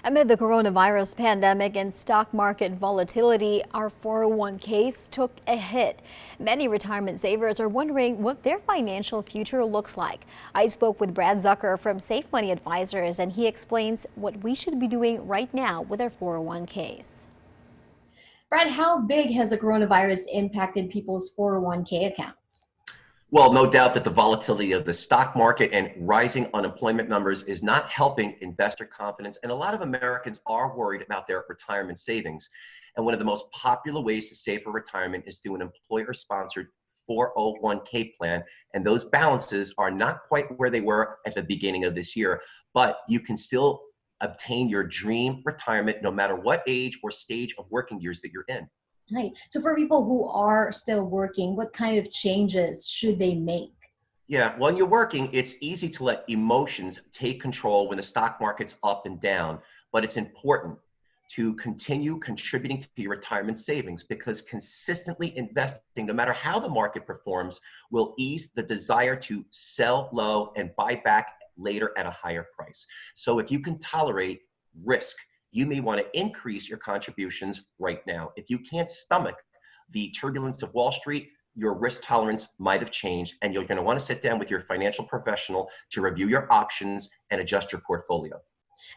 Amid the coronavirus pandemic and stock market volatility, our 401ks took a hit. Many retirement savers are wondering what their financial future looks like. I spoke with Brad Zucker from Safe Money Advisors, and he explains what we should be doing right now with our 401ks. Brad, how big has the coronavirus impacted people's 401k accounts? Well, no doubt that the volatility of the stock market and rising unemployment numbers is not helping investor confidence, and a lot of Americans are worried about their retirement savings. And one of the most popular ways to save for retirement is through an employer-sponsored 401k plan, and those balances are not quite where they were at the beginning of this year, but you can still obtain your dream retirement no matter what age or stage of working years that you're in. Right. So for people who are still working, what kind of changes should they make? Yeah, when you're working, it's easy to let emotions take control when the stock market's up and down, but it's important to continue contributing to your retirement savings because consistently investing, no matter how the market performs, will ease the desire to sell low and buy back later at a higher price. So if you can tolerate risk, you may want to increase your contributions right now. If you can't stomach the turbulence of Wall Street, your risk tolerance might have changed, and you're going to want to sit down with your financial professional to review your options and adjust your portfolio.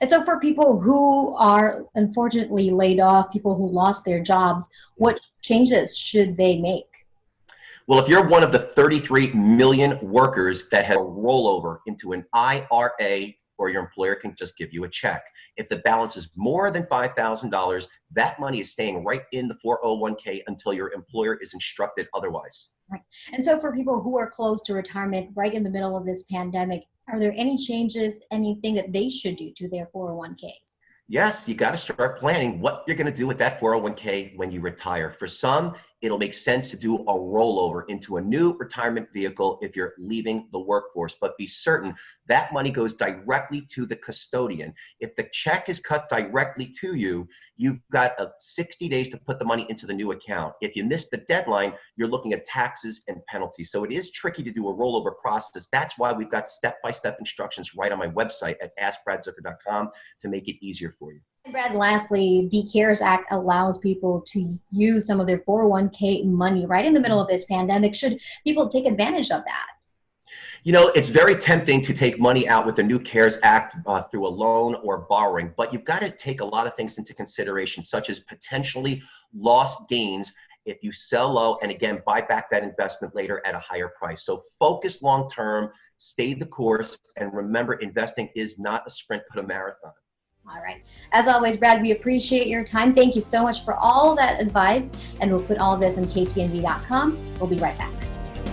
And so for people who are unfortunately laid off, people who lost their jobs, what changes should they make? Well, if you're one of the 33 million workers that have a rollover into an IRA, or your employer can just give you a check. If the balance is more than $5,000, that money is staying right in the 401k until your employer is instructed otherwise. Right. And so for people who are close to retirement right in the middle of this pandemic, are there any changes, anything that they should do to their 401ks? Yes, you got to start planning what you're going to do with that 401k when you retire. For some, it'll make sense to do a rollover into a new retirement vehicle if you're leaving the workforce, but be certain that money goes directly to the custodian. If the check is cut directly to you, you've got 60 days to put the money into the new account. If you miss the deadline, you're looking at taxes and penalties. So it is tricky to do a rollover process. That's why we've got step-by-step instructions right on my website at askbradzucker.com to make it easier for you. Brad, lastly, the CARES Act allows people to use some of their 401k money right in the middle of this pandemic. Should people take advantage of that? You know, it's very tempting to take money out with the new CARES Act through a loan or borrowing, but you've got to take a lot of things into consideration, such as potentially lost gains if you sell low and, again, buy back that investment later at a higher price. So focus long term, stay the course, and remember, investing is not a sprint but a marathon. All right. As always, Brad, we appreciate your time. Thank you so much for all that advice, and we'll put all this on KTNV.com. We'll be right back.